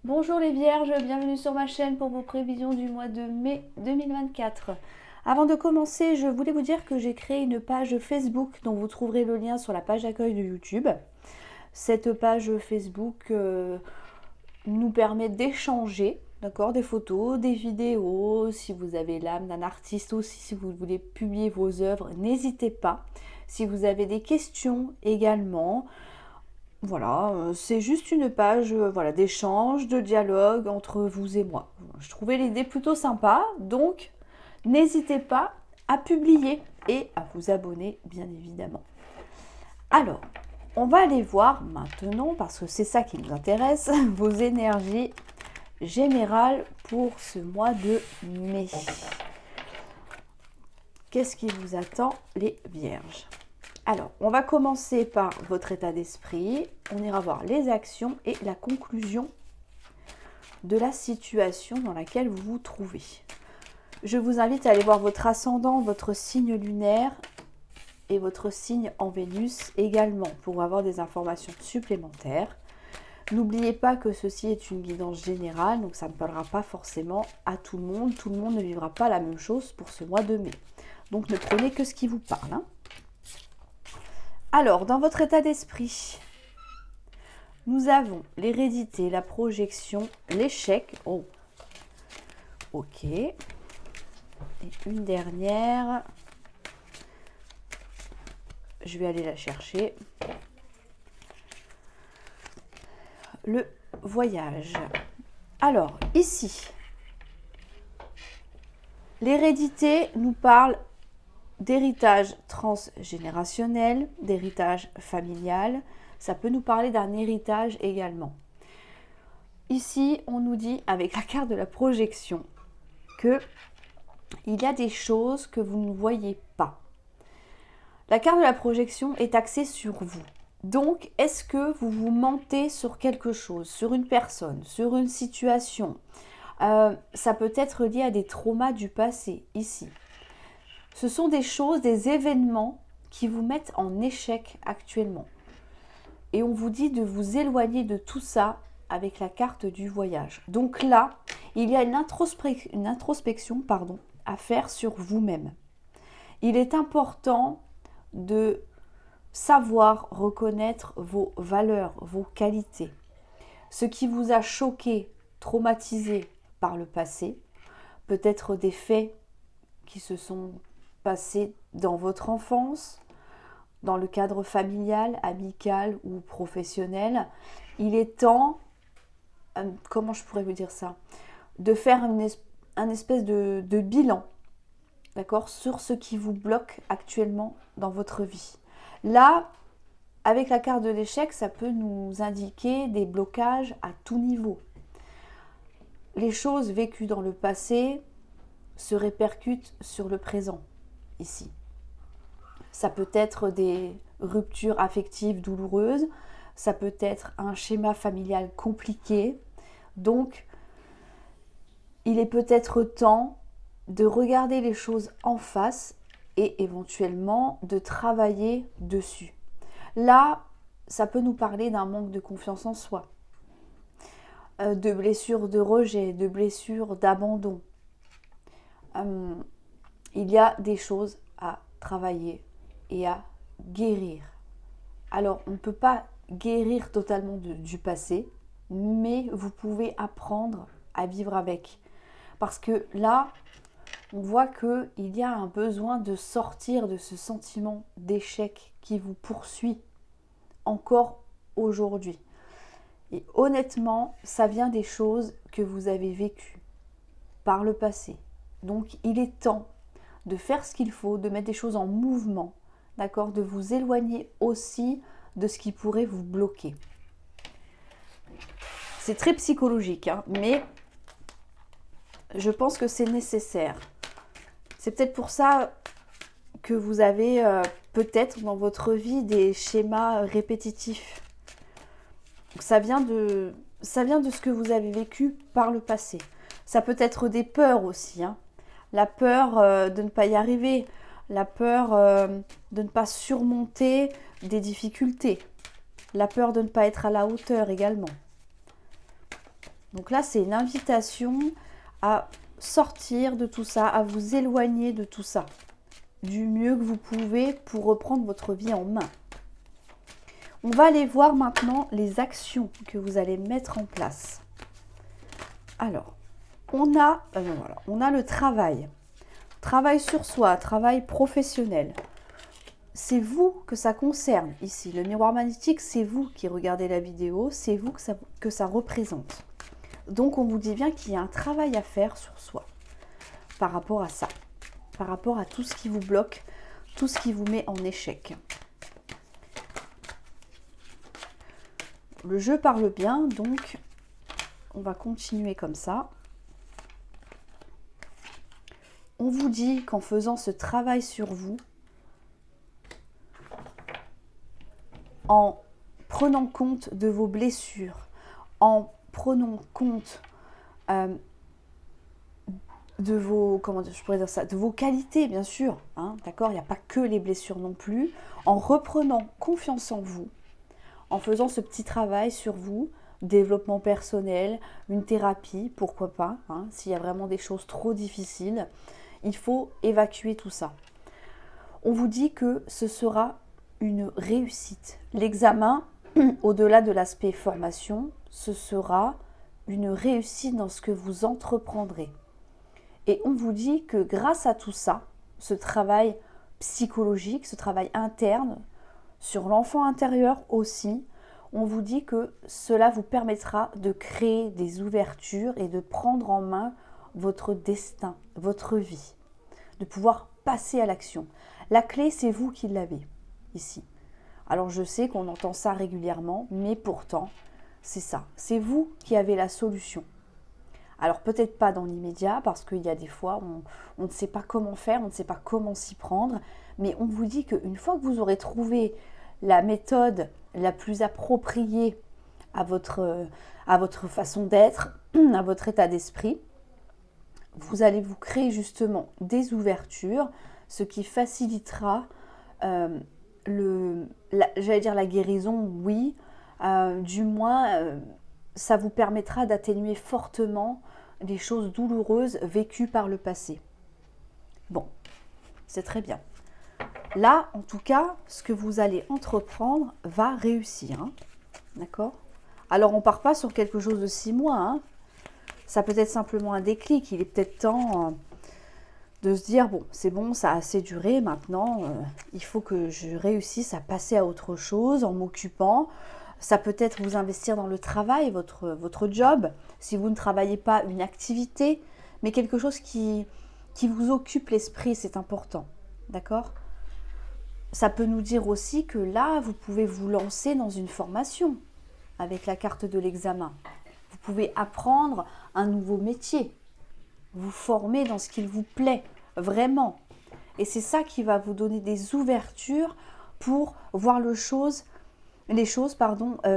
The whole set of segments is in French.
Bonjour les vierges, bienvenue sur ma chaîne pour vos prévisions du mois de mai 2024. Avant de commencer, je voulais vous dire que j'ai créé une page Facebook dont vous trouverez le lien sur la page d'accueil de YouTube. Cette page Facebook nous permet d'échanger, d'accord, des photos, des vidéos. Si vous avez l'âme d'un artiste aussi, si vous voulez publier vos œuvres, n'hésitez pas. Si vous avez des questions également, voilà, c'est juste une page voilà, d'échange, de dialogue entre vous et moi. Je trouvais l'idée plutôt sympa, donc n'hésitez pas à publier et à vous abonner, bien évidemment. Alors, on va aller voir maintenant, parce que c'est ça qui nous intéresse, vos énergies générales pour ce mois de mai. Qu'est-ce qui vous attend, les vierges ? Alors, on va commencer par votre état d'esprit. On ira voir les actions et la conclusion de la situation dans laquelle vous vous trouvez. Je vous invite à aller voir votre ascendant, votre signe lunaire et votre signe en Vénus également pour avoir des informations supplémentaires. N'oubliez pas que ceci est une guidance générale, donc ça ne parlera pas forcément à tout le monde. Tout le monde ne vivra pas la même chose pour ce mois de mai. Donc ne prenez que ce qui vous parle. Alors, dans votre état d'esprit, nous avons l'hérédité, la projection, l'échec. Oh, ok. Et une dernière. Je vais aller la chercher. Le voyage. Alors, ici, l'hérédité nous parle d'héritage transgénérationnel, d'héritage familial. Ça peut nous parler d'un héritage également. Ici, on nous dit, avec la carte de la projection, que il y a des choses que vous ne voyez pas. La carte de la projection est axée sur vous. Donc, est-ce que vous vous mentez sur quelque chose, sur une personne, sur une situation ? Ça peut être lié à des traumas du passé, ici. Ce sont des choses, des événements qui vous mettent en échec actuellement. Et on vous dit de vous éloigner de tout ça avec la carte du voyage. Donc là, il y a une introspection à faire sur vous-même. Il est important de savoir reconnaître vos valeurs, vos qualités. Ce qui vous a choqué, traumatisé par le passé, peut-être des faits qui se sont passés dans votre enfance, dans le cadre familial, amical ou professionnel. Il est temps, comment je pourrais vous dire ça, de faire un espèce de bilan, d'accord, sur ce qui vous bloque actuellement dans votre vie. Là, avec la carte de l'échec, ça peut nous indiquer des blocages à tout niveau. Les choses vécues dans le passé se répercutent sur le présent, ici. Ça peut être des ruptures affectives douloureuses, ça peut être un schéma familial compliqué. Donc, il est peut-être temps de regarder les choses en face et éventuellement de travailler dessus. Là, ça peut nous parler d'un manque de confiance en soi, de blessures de rejet, de blessures d'abandon. Il y a des choses à travailler et à guérir. Alors, on ne peut pas guérir totalement du passé, mais vous pouvez apprendre à vivre avec. Parce que là, on voit qu'il y a un besoin de sortir de ce sentiment d'échec qui vous poursuit encore aujourd'hui. Et honnêtement, ça vient des choses que vous avez vécues par le passé. Donc, il est temps de faire ce qu'il faut, de mettre des choses en mouvement, d'accord, de vous éloigner aussi de ce qui pourrait vous bloquer. C'est très psychologique, mais je pense que c'est nécessaire. C'est peut-être pour ça que vous avez peut-être dans votre vie des schémas répétitifs. Donc ça vient de ce que vous avez vécu par le passé. Ça peut être des peurs aussi. La peur de ne pas y arriver, la peur de ne pas surmonter des difficultés, la peur de ne pas être à la hauteur également. Donc là, c'est une invitation à sortir de tout ça, à vous éloigner de tout ça, du mieux que vous pouvez pour reprendre votre vie en main. On va aller voir maintenant les actions que vous allez mettre en place. Alors, on a le travail. Travail sur soi, travail professionnel. C'est vous que ça concerne ici. Le miroir magnétique, c'est vous qui regardez la vidéo, c'est vous que ça représente. Donc, on vous dit bien qu'il y a un travail à faire sur soi par rapport à ça, par rapport à tout ce qui vous bloque, tout ce qui vous met en échec. Le jeu parle bien, donc on va continuer comme ça. On vous dit qu'en faisant ce travail sur vous, en prenant compte de vos blessures, en prenant compte de vos, de vos qualités, bien sûr, hein, d'accord, il n'y a pas que les blessures non plus, en reprenant confiance en vous, en faisant ce petit travail sur vous, développement personnel, une thérapie, pourquoi pas, hein, s'il y a vraiment des choses trop difficiles, il faut évacuer tout ça. On vous dit que ce sera une réussite. L'examen, au-delà de l'aspect formation, ce sera une réussite dans ce que vous entreprendrez. Et on vous dit que grâce à tout ça, ce travail psychologique, ce travail interne, sur l'enfant intérieur aussi, on vous dit que cela vous permettra de créer des ouvertures et de prendre en main votre destin, votre vie, de pouvoir passer à l'action. La clé, c'est vous qui l'avez ici. Alors je sais qu'on entend ça régulièrement, mais pourtant, c'est ça. C'est vous qui avez la solution. Alors peut-être pas dans l'immédiat, parce qu'il y a des fois, on ne sait pas comment faire, on ne sait pas comment s'y prendre, mais on vous dit qu'une fois que vous aurez trouvé la méthode la plus appropriée à votre façon d'être, à votre état d'esprit, vous allez vous créer justement des ouvertures, ce qui facilitera j'allais dire la guérison, oui, du moins ça vous permettra d'atténuer fortement les choses douloureuses vécues par le passé. Bon, c'est très bien. Là, en tout cas, ce que vous allez entreprendre va réussir. Hein, d'accord ? Alors, on ne part pas sur quelque chose de 6 mois. Hein. Ça peut être simplement un déclic. Il est peut-être temps de se dire, bon, ça a assez duré. Maintenant, il faut que je réussisse à passer à autre chose en m'occupant. Ça peut être vous investir dans le travail, votre job. Si vous ne travaillez pas, une activité, mais quelque chose qui vous occupe l'esprit, c'est important. D'accord ? Ça peut nous dire aussi que là, vous pouvez vous lancer dans une formation avec la carte de l'examen. Vous pouvez apprendre un nouveau métier, vous former dans ce qu'il vous plaît, vraiment. Et c'est ça qui va vous donner des ouvertures pour voir les choses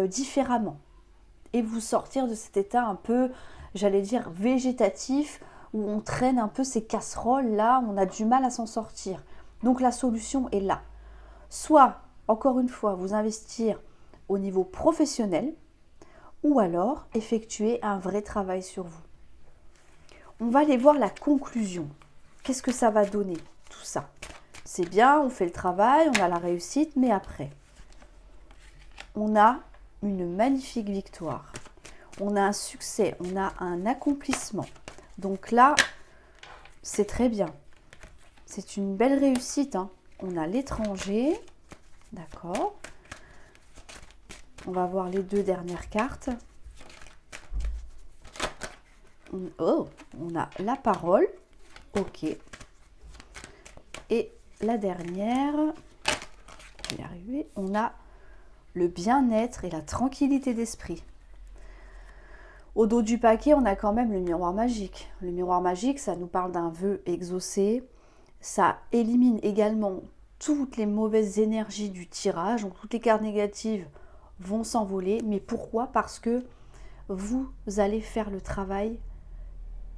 différemment. Et vous sortir de cet état un peu, j'allais dire, végétatif, où on traîne un peu ces casseroles là, on a du mal à s'en sortir. Donc la solution est là. Soit, encore une fois, vous investir au niveau professionnel, ou alors effectuer un vrai travail sur vous. On va aller voir la conclusion. Qu'est-ce que ça va donner, tout ça ? C'est bien, on fait le travail, on a la réussite, mais après, on a une magnifique victoire. On a un succès, on a un accomplissement. Donc là, c'est très bien. C'est une belle réussite. Hein. On a l'étranger, d'accord. On va voir les 2 dernières cartes. Oh, on a la parole, ok. Et la dernière, je vais y arriver, on a le bien-être et la tranquillité d'esprit. Au dos du paquet, on a quand même le miroir magique. Le miroir magique, ça nous parle d'un vœu exaucé. Ça élimine également toutes les mauvaises énergies du tirage. Donc toutes les cartes négatives vont s'envoler. Mais pourquoi ? Parce que vous allez faire le travail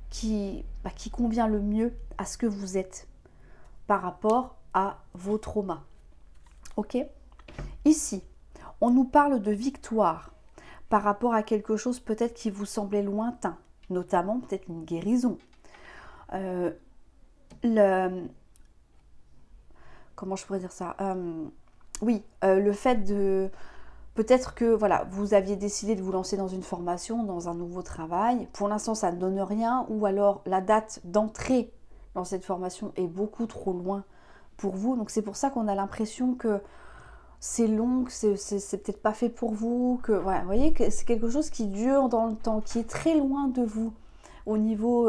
qui convient le mieux à ce que vous êtes par rapport à vos traumas. Ok ? Ici, on nous parle de victoire. par rapport à quelque chose peut-être qui vous semblait lointain, notamment peut-être une guérison. Comment je pourrais dire ça, oui, le fait de... Peut-être que voilà, vous aviez décidé de vous lancer dans une formation, dans un nouveau travail. Pour l'instant, ça ne donne rien. Ou alors, la date d'entrée dans cette formation est beaucoup trop loin pour vous. Donc, c'est pour ça qu'on a l'impression que c'est long, que c'est peut-être pas fait pour vous. Que, voilà, vous voyez que c'est quelque chose qui dure dans le temps, qui est très loin de vous au niveau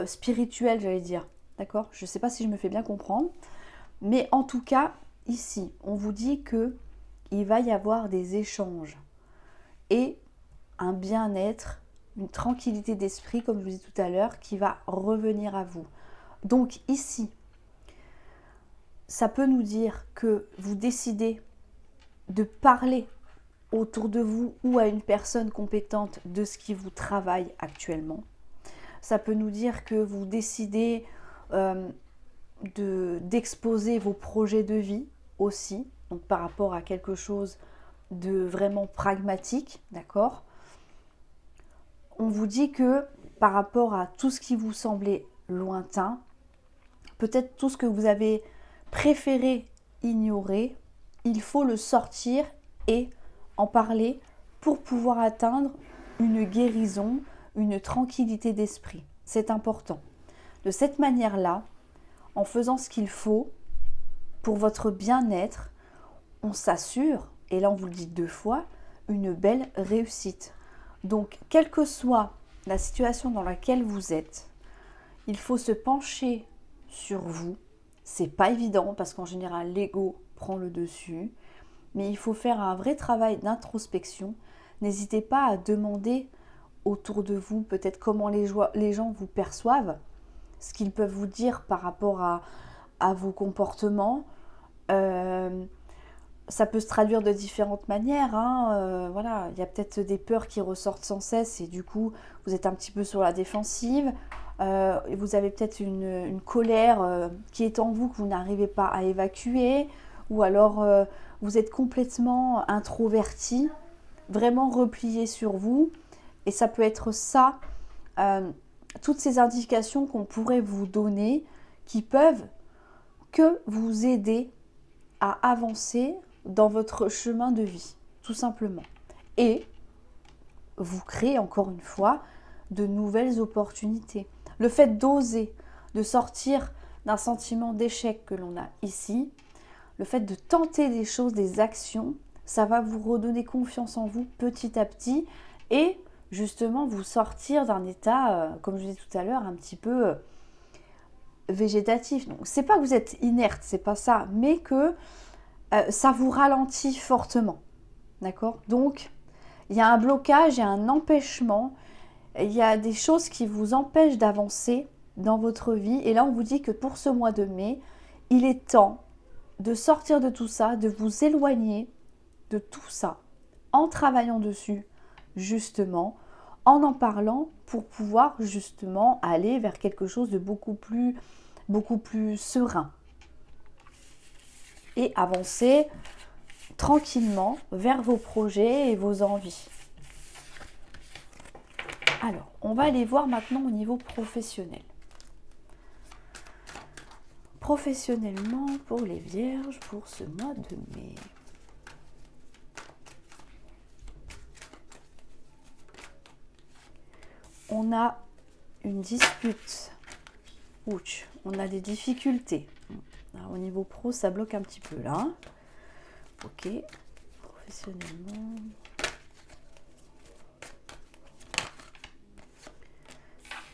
spirituel, j'allais dire. D'accord? Je ne sais pas si je me fais bien comprendre. Mais en tout cas, ici, on vous dit que il va y avoir des échanges et un bien-être, une tranquillité d'esprit, comme je vous disais tout à l'heure, qui va revenir à vous. Donc ici, ça peut nous dire que vous décidez de parler autour de vous ou à une personne compétente de ce qui vous travaille actuellement. Ça peut nous dire que vous décidez d'exposer vos projets de vie aussi, donc par rapport à quelque chose de vraiment pragmatique, d'accord? On vous dit que par rapport à tout ce qui vous semblait lointain, peut-être tout ce que vous avez préféré ignorer, il faut le sortir et en parler pour pouvoir atteindre une guérison, une tranquillité d'esprit. C'est important. De cette manière-là, en faisant ce qu'il faut pour votre bien-être, on s'assure, et là on vous le dit 2 fois, une belle réussite. Donc, quelle que soit la situation dans laquelle vous êtes, il faut se pencher sur vous. C'est pas évident parce qu'en général l'ego prend le dessus, mais il faut faire un vrai travail d'introspection. N'hésitez pas à demander autour de vous peut-être comment les gens vous perçoivent, ce qu'ils peuvent vous dire par rapport à vos comportements. Ça peut se traduire de différentes manières, hein. Voilà, il y a peut-être des peurs qui ressortent sans cesse et du coup vous êtes un petit peu sur la défensive. Vous avez peut-être une colère qui est en vous que vous n'arrivez pas à évacuer, ou alors vous êtes complètement introverti, vraiment replié sur vous, et ça peut être ça, toutes ces indications qu'on pourrait vous donner qui peuvent que vous aider à avancer dans votre chemin de vie, tout simplement. Et vous créez encore une fois de nouvelles opportunités. Le fait d'oser, de sortir d'un sentiment d'échec que l'on a ici, le fait de tenter des choses, des actions, ça va vous redonner confiance en vous petit à petit et justement vous sortir d'un état, comme je disais tout à l'heure, un petit peu végétatif. Donc c'est pas que vous êtes inerte, c'est pas ça, mais que ça vous ralentit fortement. D'accord? Donc il y a un blocage, il y a un empêchement, il y a des choses qui vous empêchent d'avancer dans votre vie. Et là, on vous dit que pour ce mois de mai, il est temps de sortir de tout ça, de vous éloigner de tout ça, en travaillant dessus, justement, en parlant pour pouvoir justement aller vers quelque chose de beaucoup plus serein. Et avancer tranquillement vers vos projets et vos envies. Alors, on va aller voir maintenant au niveau professionnel. Professionnellement, pour les vierges, pour ce mois de mai. On a une dispute. Ouch, on a des difficultés. Alors, au niveau pro, ça bloque un petit peu là. Ok, professionnellement.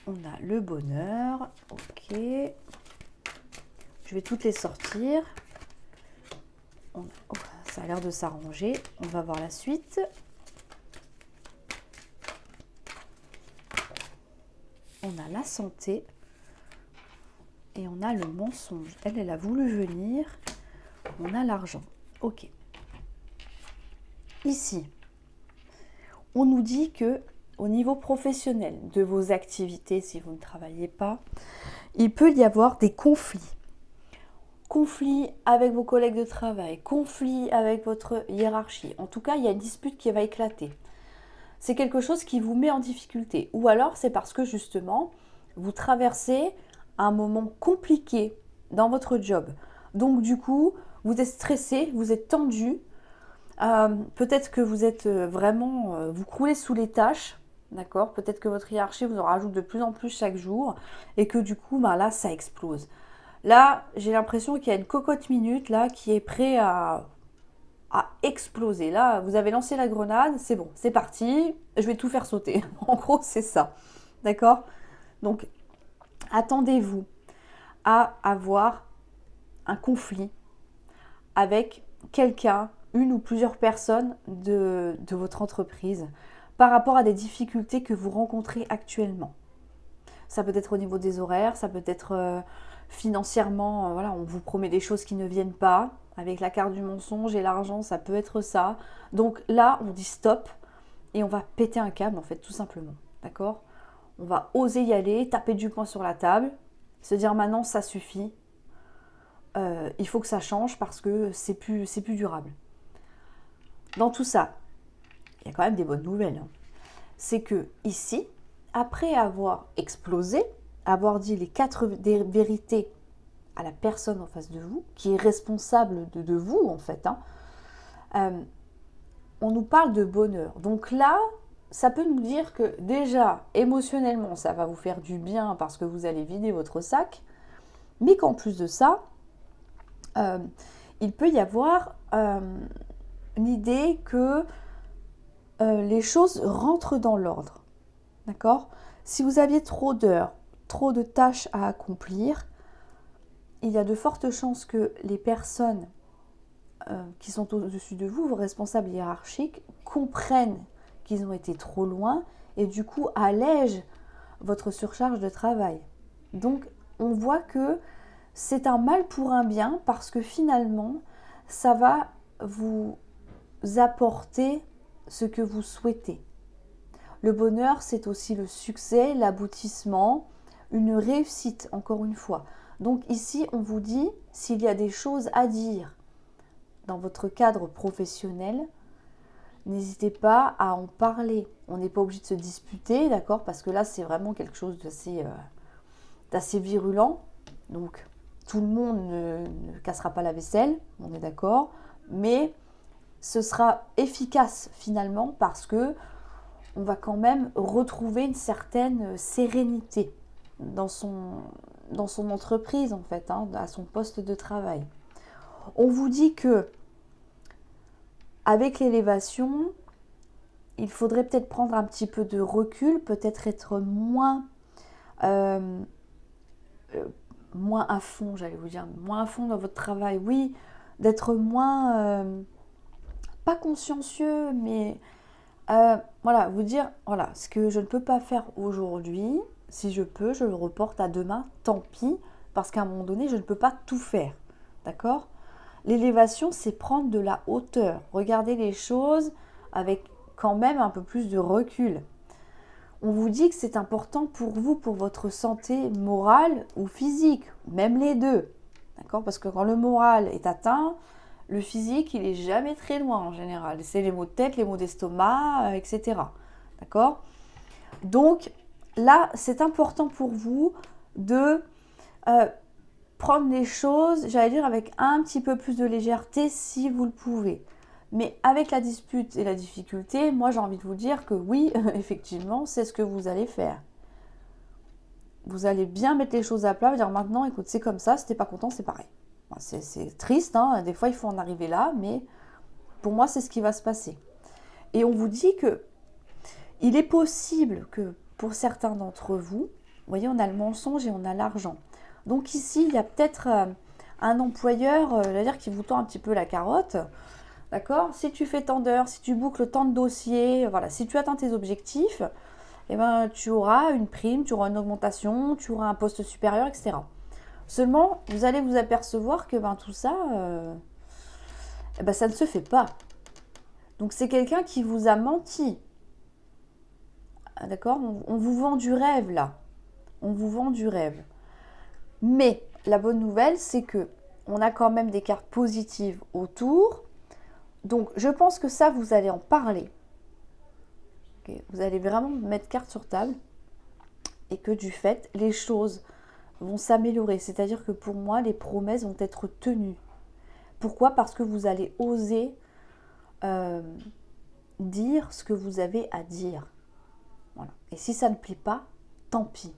On a le bonheur. Ok. Je vais toutes les sortir. Ça a l'air de s'arranger. On va voir la suite. On a la santé. Et on a le mensonge. Elle a voulu venir. On a l'argent. Ok. Ici, on nous dit que au niveau professionnel de vos activités, si vous ne travaillez pas, il peut y avoir des conflits conflit avec vos collègues de travail, conflit avec votre hiérarchie. En tout cas, il y a une dispute qui va éclater. C'est quelque chose qui vous met en difficulté. Ou alors, c'est parce que justement, vous traversez un moment compliqué dans votre job. Donc du coup, vous êtes stressé, vous êtes tendu. Peut-être que vous êtes vraiment, vous croulez sous les tâches. D'accord? Peut-être que votre hiérarchie vous en rajoute de plus en plus chaque jour et que du coup, là, ça explose. Là, j'ai l'impression qu'il y a une cocotte minute là qui est prêt à exploser. Là, vous avez lancé la grenade, c'est bon, c'est parti, je vais tout faire sauter. En gros, c'est ça. D'accord? Donc, attendez-vous à avoir un conflit avec quelqu'un, une ou plusieurs personnes de votre entreprise par rapport à des difficultés que vous rencontrez actuellement. Ça peut être au niveau des horaires, ça peut être financièrement, voilà, on vous promet des choses qui ne viennent pas. Avec la carte du mensonge et l'argent, ça peut être ça. Donc là, on dit stop et on va péter un câble, en fait, tout simplement. D'accord? On va oser y aller, taper du poing sur la table, se dire maintenant, ça suffit. Il faut que ça change parce que c'est plus durable. Dans tout ça, il y a quand même des bonnes nouvelles. C'est que ici, après avoir explosé, avoir dit les 4 vérités à la personne en face de vous, qui est responsable de vous en fait, on nous parle de bonheur. Donc là, ça peut nous dire que déjà, émotionnellement, ça va vous faire du bien parce que vous allez vider votre sac, mais qu'en plus de ça, il peut y avoir l'idée que les choses rentrent dans l'ordre. D'accord? Si vous aviez trop d'heures, trop de tâches à accomplir, il y a de fortes chances que les personnes qui sont au-dessus de vous, vos responsables hiérarchiques, comprennent qu'ils ont été trop loin et du coup allègent votre surcharge de travail. Donc on voit que c'est un mal pour un bien parce que finalement ça va vous apporter ce que vous souhaitez. Le bonheur, c'est aussi le succès, l'aboutissement, une réussite, encore une fois. Donc ici, on vous dit, s'il y a des choses à dire dans votre cadre professionnel, n'hésitez pas à en parler. On n'est pas obligé de se disputer, d'accord? Parce que là, c'est vraiment quelque chose d'assez virulent. Donc, tout le monde ne cassera pas la vaisselle, on est d'accord. Mais ce sera efficace finalement parce que on va quand même retrouver une certaine sérénité dans son entreprise en fait, à son poste de travail. On vous dit que avec l'élévation, il faudrait peut-être prendre un petit peu de recul, peut-être être moins à fond, j'allais vous dire, moins à fond dans votre travail, oui, d'être moins, pas consciencieux, mais voilà, vous dire, voilà, ce que je ne peux pas faire aujourd'hui, si je peux, je le reporte à demain, tant pis, parce qu'à un moment donné, je ne peux pas tout faire, d'accord? L'élévation, c'est prendre de la hauteur, regarder les choses avec quand même un peu plus de recul. On vous dit que c'est important pour vous, pour votre santé morale ou physique, même les deux, d'accord? Parce que quand le moral est atteint, le physique, il est jamais très loin en général. C'est les maux de tête, les maux d'estomac, etc. D'accord? Donc là, c'est important pour vous de prendre les choses, j'allais dire, avec un petit peu plus de légèreté si vous le pouvez. Mais avec la dispute et la difficulté, moi j'ai envie de vous dire que oui, effectivement, c'est ce que vous allez faire. Vous allez bien mettre les choses à plat, dire maintenant, écoute, c'est comme ça, si t'es pas content, c'est pareil. C'est triste, des fois il faut en arriver là, mais pour moi c'est ce qui va se passer. Et on vous dit que il est possible que pour certains d'entre vous, vous voyez, on a le mensonge et on a l'argent. Donc ici, il y a peut-être un employeur, c'est-à-dire qui vous tend un petit peu la carotte, d'accord? Si tu fais tant d'heures, si tu boucles tant de dossiers, voilà, si tu atteins tes objectifs, eh ben, tu auras une prime, tu auras une augmentation, tu auras un poste supérieur, etc. Seulement, vous allez vous apercevoir que tout ça, ça ne se fait pas. Donc c'est quelqu'un qui vous a menti. D'accord? On vous vend du rêve là. On vous vend du rêve. Mais la bonne nouvelle, c'est que on a quand même des cartes positives autour. Donc, je pense que ça, vous allez en parler. Okay, vous allez vraiment mettre carte sur table. Et que du fait, les choses vont s'améliorer. C'est-à-dire que pour moi, les promesses vont être tenues. Pourquoi? Parce que vous allez oser dire ce que vous avez à dire. Voilà. Et si ça ne plaît pas, tant pis.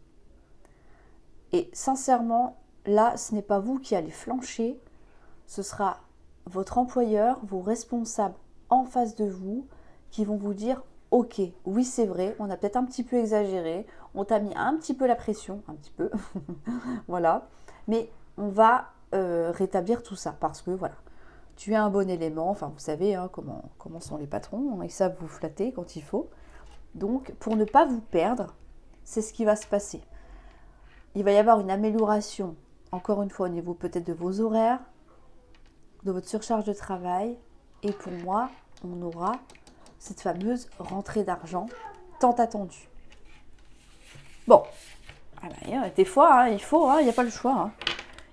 Et sincèrement, là, ce n'est pas vous qui allez flancher. Ce sera votre employeur, vos responsables en face de vous qui vont vous dire « Ok, oui c'est vrai, on a peut-être un petit peu exagéré, on t'a mis un petit peu la pression, un petit peu, voilà, mais on va rétablir tout ça parce que voilà, tu es un bon élément, enfin vous savez hein, comment sont les patrons, hein, ils savent vous flatter quand il faut. Donc pour ne pas vous perdre, c'est ce qui va se passer. Il va y avoir une amélioration, encore une fois au niveau peut-être de vos horaires, de votre surcharge de travail, et pour moi, on aura cette fameuse rentrée d'argent tant attendue. Bon, des fois, hein, il faut, il n'y a pas le choix. Hein.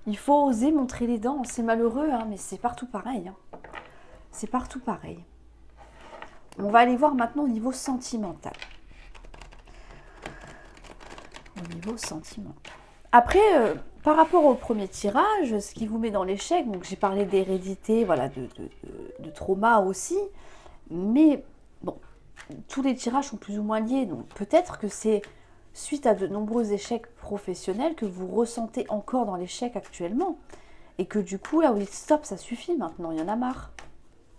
Il faut oser montrer les dents. C'est malheureux, hein, mais c'est partout pareil. Hein. C'est partout pareil. On va aller voir maintenant au niveau sentimental. Au niveau sentimental. Après, par rapport au premier tirage, ce qui vous met dans l'échec, donc j'ai parlé d'hérédité, voilà, de trauma aussi, mais bon, tous les tirages sont plus ou moins liés, donc peut-être que c'est suite à de nombreux échecs professionnels que vous ressentez encore dans l'échec actuellement, et que du coup, là, oui, stop, ça suffit maintenant, il y en a marre.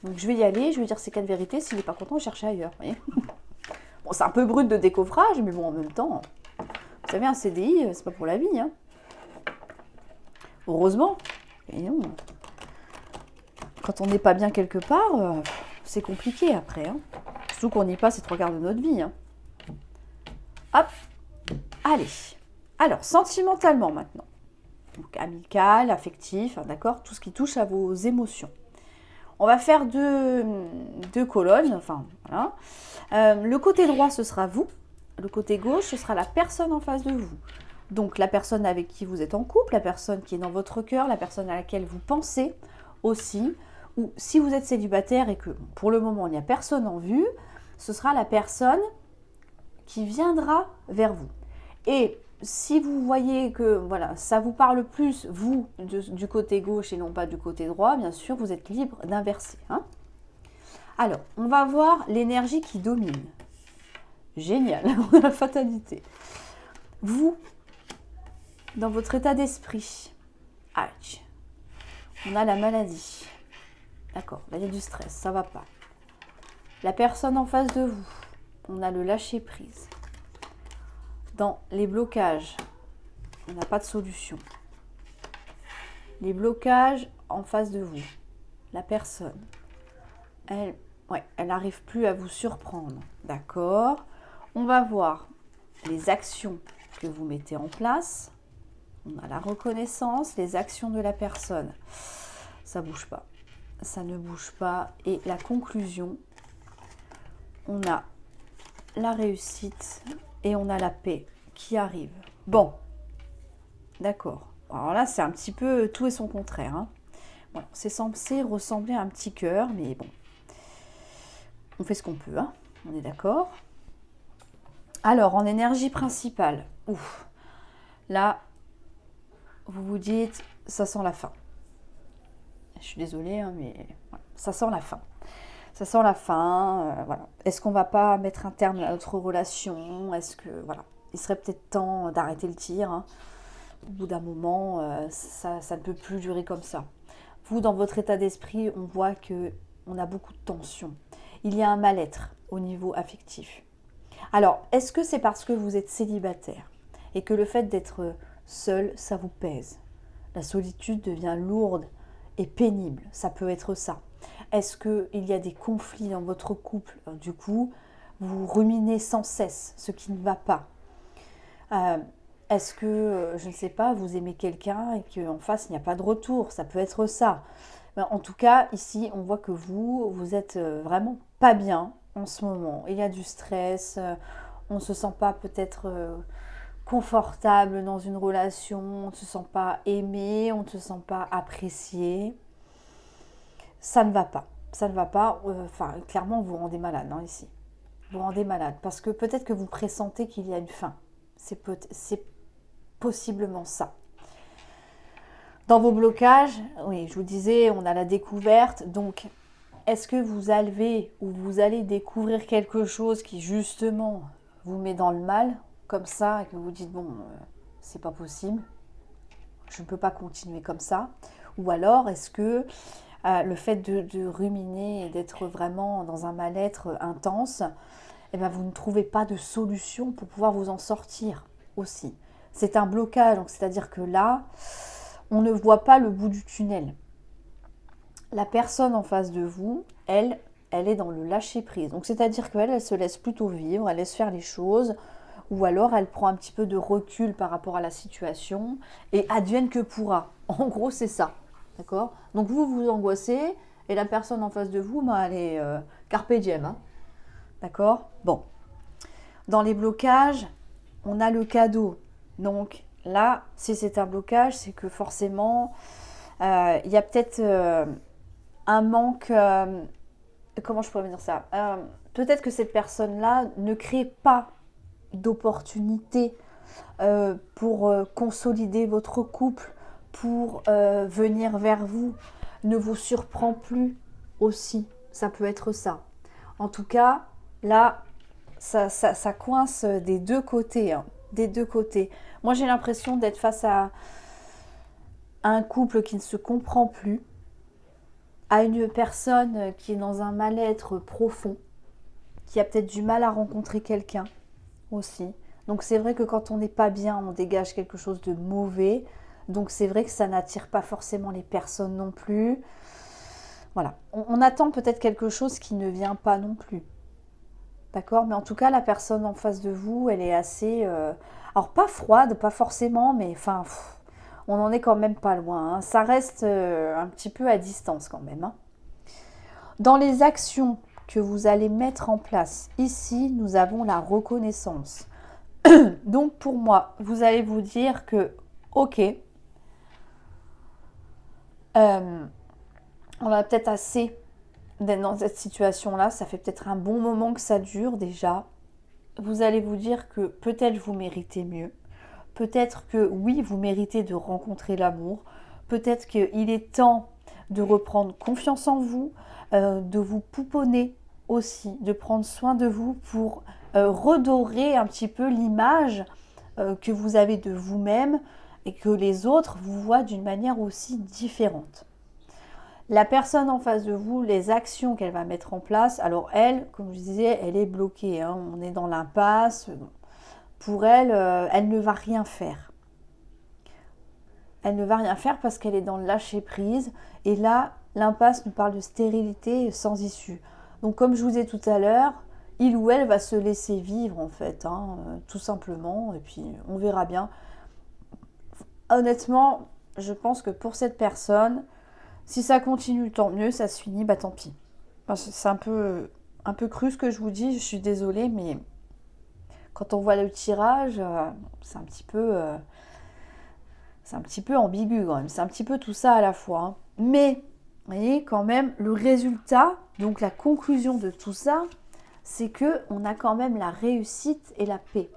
Donc je vais y aller, je vais dire ces quatre vérités, s'il n'est pas content, chercher ailleurs, vous voyez. Bon, c'est un peu brut de décoffrage, mais bon, en même temps, vous savez, un CDI, c'est pas pour la vie, hein. Heureusement. Et non. Quand on n'est pas bien quelque part, c'est compliqué après. Hein. Surtout qu'on y passe les 3/4 de notre vie. Hein. Hop. Allez. Alors, sentimentalement maintenant. Donc, amical, affectif, hein, d'accord? Tout ce qui touche à vos émotions. On va faire deux colonnes. Enfin, voilà. Le côté droit, ce sera vous. Le côté gauche, ce sera la personne en face de vous. Donc, la personne avec qui vous êtes en couple, la personne qui est dans votre cœur, la personne à laquelle vous pensez aussi. Ou si vous êtes célibataire et que pour le moment il n'y a personne en vue, ce sera la personne qui viendra vers vous. Et si vous voyez que voilà, ça vous parle plus, vous, du côté gauche et non pas du côté droit, bien sûr, vous êtes libre d'inverser. Hein. Alors, on va voir l'énergie qui domine. Génial, la fatalité. Vous, dans votre état d'esprit, on a la maladie. D'accord, là il y a du stress, ça va pas. La personne en face de vous, on a le lâcher prise. Dans les blocages, on n'a pas de solution. Les blocages en face de vous, la personne, elle n'arrive plus à vous surprendre. D'accord. On va voir les actions que vous mettez en place. On a la reconnaissance, les actions de la personne. Ça bouge pas. Ça ne bouge pas. Et la conclusion, on a la réussite et on a la paix qui arrive. Bon, d'accord. Alors là, c'est un petit peu tout et son contraire. Hein. Bon, c'est censé ressembler à un petit cœur, mais bon, on fait ce qu'on peut. Hein. On est d'accord. Alors, en énergie principale, là, vous vous dites, ça sent la fin. Je suis désolée, hein, mais voilà, ça sent la fin. Ça sent la fin, voilà. Est-ce qu'on va pas mettre un terme à notre relation? Est-ce que, voilà, il serait peut-être temps d'arrêter le tir. Hein. Au bout d'un moment, ça ne peut plus durer comme ça. Vous, dans votre état d'esprit, on voit qu'on a beaucoup de tension. Il y a un mal-être au niveau affectif. Alors, est-ce que c'est parce que vous êtes célibataire et que le fait d'être seul, ça vous pèse? La solitude devient lourde et pénible, ça peut être ça. Est-ce qu'il y a des conflits dans votre couple? Du coup, vous ruminez sans cesse ce qui ne va pas. Est-ce que, je ne sais pas, vous aimez quelqu'un et qu'en face, il n'y a pas de retour? Ça peut être ça. En tout cas, ici, on voit que vous êtes vraiment pas bien en ce moment. Il y a du stress, on ne se sent pas peut-être confortable dans une relation, on ne se sent pas aimé, on ne se sent pas apprécié. Ça ne va pas. Ça ne va pas. Enfin, clairement, vous vous rendez malade ici. Vous vous rendez malade. Parce que peut-être que vous pressentez qu'il y a une fin. C'est possiblement ça. Dans vos blocages, oui, je vous disais, on a la découverte. Donc, est-ce que vous allez découvrir quelque chose qui, justement, vous met dans le mal, comme ça, et que vous dites, bon, c'est pas possible. Je ne peux pas continuer comme ça. Ou alors, est-ce que le fait de ruminer et d'être vraiment dans un mal-être intense, eh ben, vous ne trouvez pas de solution pour pouvoir vous en sortir aussi. C'est un blocage, donc c'est-à-dire que là, on ne voit pas le bout du tunnel. La personne en face de vous, elle est dans le lâcher-prise. Donc c'est-à-dire qu'elle, elle se laisse plutôt vivre, elle laisse faire les choses, ou alors elle prend un petit peu de recul par rapport à la situation, et advienne que pourra. En gros, c'est ça. D'accord? Donc vous vous angoissez, et la personne en face de vous, elle est carpe diem. Hein. D'accord? Bon. Dans les blocages, on a le cadeau. Donc là, si c'est un blocage, c'est que forcément, il y a peut-être un manque... comment je pourrais dire ça? Peut-être que cette personne-là ne crée pas d'opportunités pour consolider votre couple, pour venir vers vous, ne vous surprend plus aussi. Ça peut être ça. En tout cas, là, ça coince des deux côtés. Hein, des deux côtés. Moi, j'ai l'impression d'être face à un couple qui ne se comprend plus, à une personne qui est dans un mal-être profond, qui a peut-être du mal à rencontrer quelqu'un aussi. Donc c'est vrai que quand on n'est pas bien, on dégage quelque chose de mauvais. Donc c'est vrai que ça n'attire pas forcément les personnes non plus. Voilà. On attend peut-être quelque chose qui ne vient pas non plus. D'accord? Mais en tout cas, la personne en face de vous, elle est assez... alors pas froide, pas forcément, mais enfin... on n'en est quand même pas loin. Hein. Ça reste un petit peu à distance quand même. Hein. Dans les actions que vous allez mettre en place, ici, nous avons la reconnaissance. Donc pour moi, vous allez vous dire que, ok, on a peut-être assez d'être dans cette situation-là, ça fait peut-être un bon moment que ça dure déjà. Vous allez vous dire que peut-être vous méritez mieux. Peut-être que oui, vous méritez de rencontrer l'amour. Peut-être qu'il est temps de reprendre confiance en vous, de vous pouponner aussi, de prendre soin de vous pour redorer un petit peu l'image que vous avez de vous-même et que les autres vous voient d'une manière aussi différente. La personne en face de vous, les actions qu'elle va mettre en place, alors elle, comme je disais, elle est bloquée, hein, on est dans l'impasse. Pour elle, elle ne va rien faire. Elle ne va rien faire parce qu'elle est dans le lâcher-prise. Et là, l'impasse nous parle de stérilité sans issue. Donc comme je vous ai tout à l'heure, il ou elle va se laisser vivre en fait, hein, tout simplement. Et puis on verra bien. Honnêtement, je pense que pour cette personne, si ça continue, tant mieux. Ça se finit, bah tant pis. Enfin, c'est un peu cru ce que je vous dis, je suis désolée, mais quand on voit le tirage, c'est un petit peu ambigu quand même. C'est un petit peu tout ça à la fois. Hein. Mais, vous voyez, quand même, le résultat, donc la conclusion de tout ça, c'est qu'on a quand même la réussite et la paix.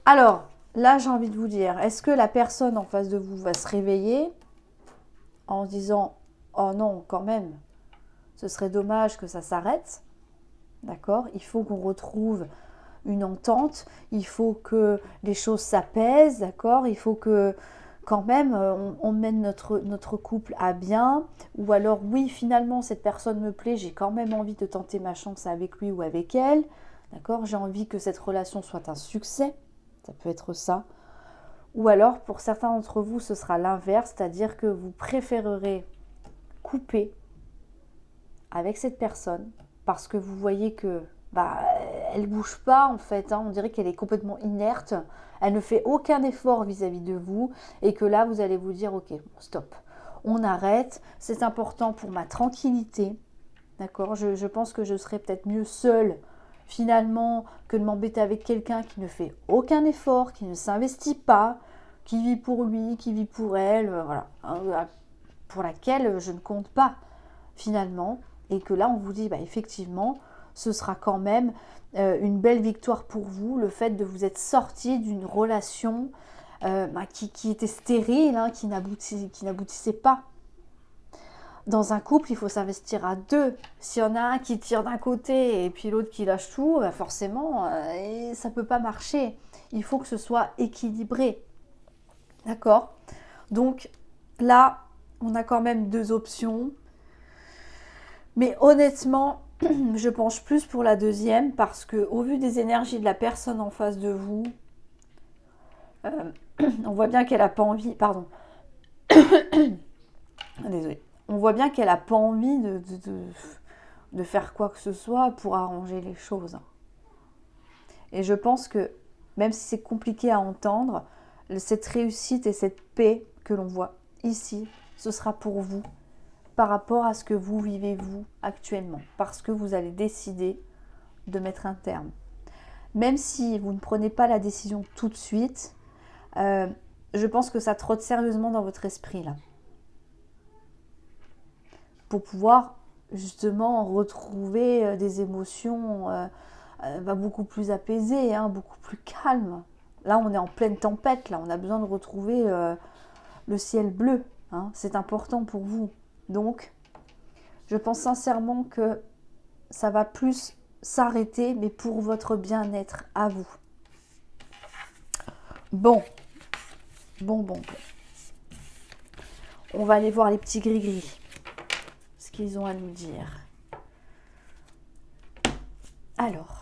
Alors, là, j'ai envie de vous dire, est-ce que la personne en face de vous va se réveiller en se disant « Oh non, quand même, ce serait dommage que ça s'arrête. » D'accord? Il faut qu'on retrouve une entente, il faut que les choses s'apaisent, d'accord? Il faut que quand même on mène notre couple à bien, ou alors oui, finalement cette personne me plaît, j'ai quand même envie de tenter ma chance avec lui ou avec elle, d'accord? J'ai envie que cette relation soit un succès, ça peut être ça. Ou alors pour certains d'entre vous ce sera l'inverse, c'est-à-dire que vous préférerez couper avec cette personne parce que vous voyez que elle bouge pas en fait, hein. On dirait qu'elle est complètement inerte, elle ne fait aucun effort vis-à-vis de vous et que là vous allez vous dire ok, stop, on arrête, c'est important pour ma tranquillité, d'accord, je pense que je serais peut-être mieux seule finalement que de m'embêter avec quelqu'un qui ne fait aucun effort, qui ne s'investit pas, qui vit pour lui, qui vit pour elle, voilà, pour laquelle je ne compte pas finalement. Et que là, on vous dit, effectivement, ce sera quand même une belle victoire pour vous, le fait de vous être sorti d'une relation qui était stérile, qui n'aboutissait pas. Dans un couple, il faut s'investir à deux. S'il y en a un qui tire d'un côté et puis l'autre qui lâche tout, forcément, ça ne peut pas marcher. Il faut que ce soit équilibré. D'accord? Donc là, on a quand même deux options. Mais honnêtement, je penche plus pour la deuxième parce que au vu des énergies de la personne en face de vous, on voit bien qu'elle n'a pas envie... Pardon. Désolée. On voit bien qu'elle n'a pas envie de faire quoi que ce soit pour arranger les choses. Et je pense que, même si c'est compliqué à entendre, cette réussite et cette paix que l'on voit ici, ce sera pour vous, par rapport à ce que vous vivez vous actuellement, parce que vous allez décider de mettre un terme. Même si vous ne prenez pas la décision tout de suite, je pense que ça trotte sérieusement dans votre esprit là. Pour pouvoir justement retrouver des émotions beaucoup plus apaisées, beaucoup plus calmes. Là, on est en pleine tempête, là, on a besoin de retrouver le ciel bleu. C'est important pour vous. Donc, je pense sincèrement que ça va plus s'arrêter, mais pour votre bien-être à vous. Bon. On va aller voir les petits gris-gris. Ce qu'ils ont à nous dire. Alors,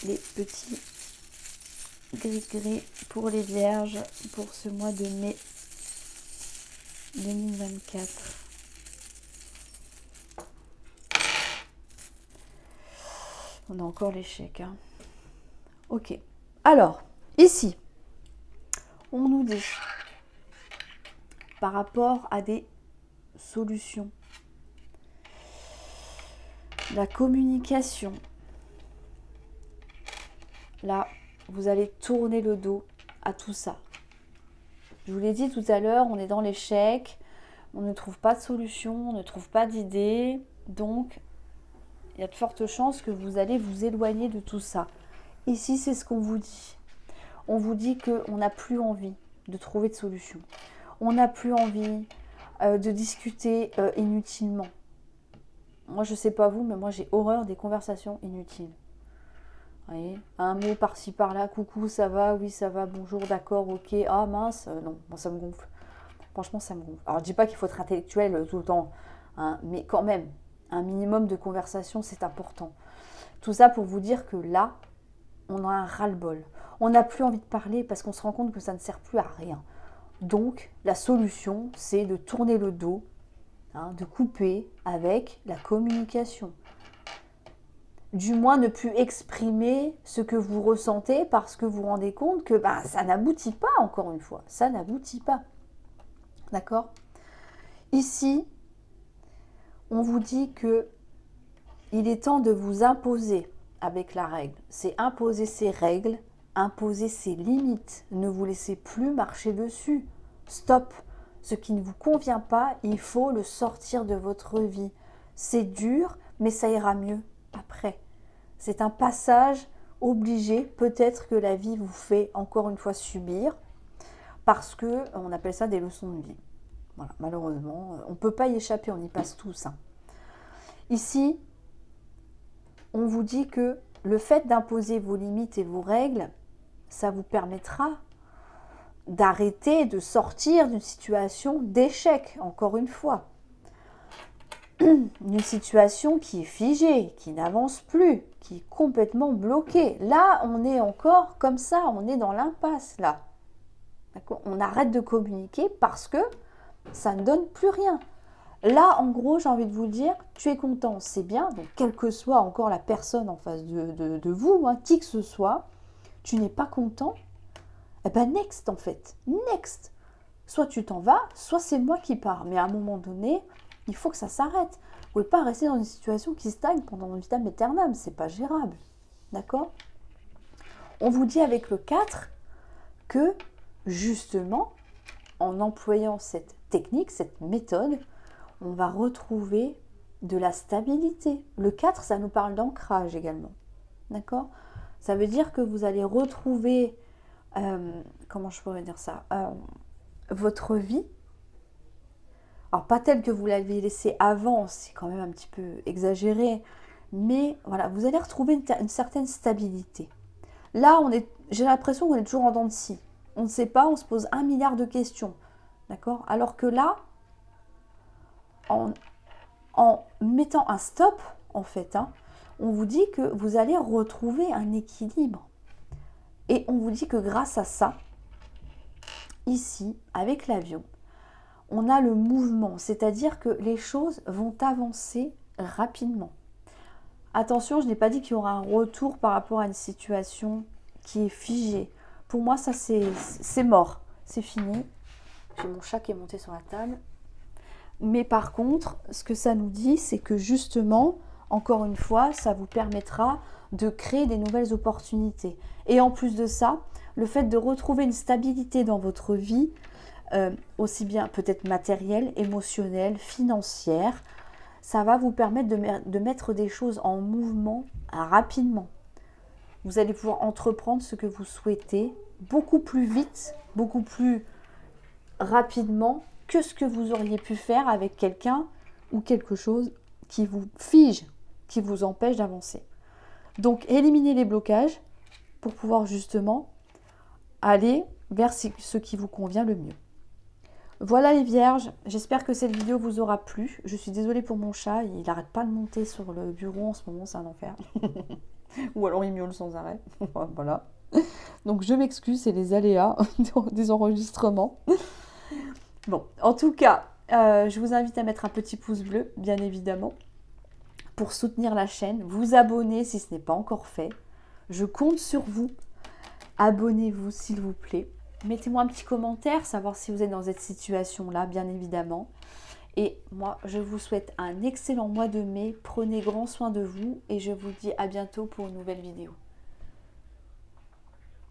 les petits gris-gris pour les vierges pour ce mois de mai 2024. On a encore l'échec. Ok. Alors, ici, on nous dit, par rapport à des solutions, la communication. Là, vous allez tourner le dos à tout ça. Je vous l'ai dit tout à l'heure, on est dans l'échec, on ne trouve pas de solution, on ne trouve pas d'idée, donc il y a de fortes chances que vous allez vous éloigner de tout ça. Ici, c'est ce qu'on vous dit. On vous dit qu'on n'a plus envie de trouver de solution. On n'a plus envie de discuter inutilement. Moi, je ne sais pas vous, mais moi, j'ai horreur des conversations inutiles. Vous voyez, un mot par-ci, par-là, coucou, ça va, oui, ça va, bonjour, d'accord, ok, ah mince, non, moi, ça me gonfle. Franchement, ça me gonfle. Alors, je ne dis pas qu'il faut être intellectuel tout le temps, mais quand même, un minimum de conversation, c'est important. Tout ça pour vous dire que là, on a un ras-le-bol. On n'a plus envie de parler parce qu'on se rend compte que ça ne sert plus à rien. Donc, la solution, c'est de tourner le dos, de couper avec la communication. Du moins, ne plus exprimer ce que vous ressentez parce que vous vous rendez compte que ça n'aboutit pas, encore une fois. Ça n'aboutit pas. D'accord ? Ici, on vous dit que il est temps de vous imposer avec la règle. C'est imposer ses règles, imposer ses limites. Ne vous laissez plus marcher dessus. Stop. Ce qui ne vous convient pas, il faut le sortir de votre vie. C'est dur, mais ça ira mieux après. C'est un passage obligé. Peut-être que la vie vous fait encore une fois subir parce que on appelle ça des leçons de vie. Voilà, malheureusement, on ne peut pas y échapper, on y passe tous. Ici, on vous dit que le fait d'imposer vos limites et vos règles, ça vous permettra d'arrêter, de sortir d'une situation d'échec, encore une fois. Une situation qui est figée, qui n'avance plus, qui est complètement bloquée. Là, on est encore comme ça, on est dans l'impasse, là. D'accord ? On arrête de communiquer parce que ça ne donne plus rien. Là, en gros, j'ai envie de vous dire, tu es content, c'est bien. Donc, quelle que soit encore la personne en face de vous, qui que ce soit, tu n'es pas content, eh ben next en fait, next. Soit tu t'en vas, soit c'est moi qui pars. Mais à un moment donné, il faut que ça s'arrête. Vous pouvez pas rester dans une situation qui stagne pendant vitam aeternam, c'est pas gérable. D'accord? On vous dit avec le 4 que, justement, en employant cette technique, cette méthode, on va retrouver de la stabilité. Le 4, ça nous parle d'ancrage également. D'accord? Ça veut dire que vous allez retrouver, comment je pourrais dire ça, votre vie. Alors, pas telle que vous l'aviez laissée avant, c'est quand même un petit peu exagéré, mais voilà, vous allez retrouver une certaine stabilité. Là, j'ai l'impression qu'on est toujours en dents de scie. On ne sait pas, on se pose 1 milliard de questions. D'accord? Alors que là, en mettant un stop, en fait, on vous dit que vous allez retrouver un équilibre. Et on vous dit que grâce à ça, ici, avec l'avion, on a le mouvement, c'est-à-dire que les choses vont avancer rapidement. Attention, je n'ai pas dit qu'il y aura un retour par rapport à une situation qui est figée. Pour moi, ça c'est mort, c'est fini. J'ai mon chat qui est monté sur la table. Mais par contre, ce que ça nous dit, c'est que justement, encore une fois, ça vous permettra de créer des nouvelles opportunités. Et en plus de ça, le fait de retrouver une stabilité dans votre vie, aussi bien peut-être matérielle, émotionnelle, financière, ça va vous permettre de mettre des choses en mouvement rapidement. Vous allez pouvoir entreprendre ce que vous souhaitez beaucoup plus vite, beaucoup plus rapidement que ce que vous auriez pu faire avec quelqu'un ou quelque chose qui vous fige, qui vous empêche d'avancer. Donc, éliminez les blocages pour pouvoir justement aller vers ce qui vous convient le mieux. Voilà les vierges, j'espère que cette vidéo vous aura plu. Je suis désolée pour mon chat, il n'arrête pas de monter sur le bureau en ce moment, c'est un enfer. Ou alors il miaule sans arrêt. Voilà. Donc je m'excuse, c'est les aléas des enregistrements. Bon, en tout cas, je vous invite à mettre un petit pouce bleu, bien évidemment, pour soutenir la chaîne. Vous abonner si ce n'est pas encore fait. Je compte sur vous. Abonnez-vous s'il vous plaît. Mettez-moi un petit commentaire, savoir si vous êtes dans cette situation-là, bien évidemment. Et moi, je vous souhaite un excellent mois de mai. Prenez grand soin de vous et je vous dis à bientôt pour une nouvelle vidéo.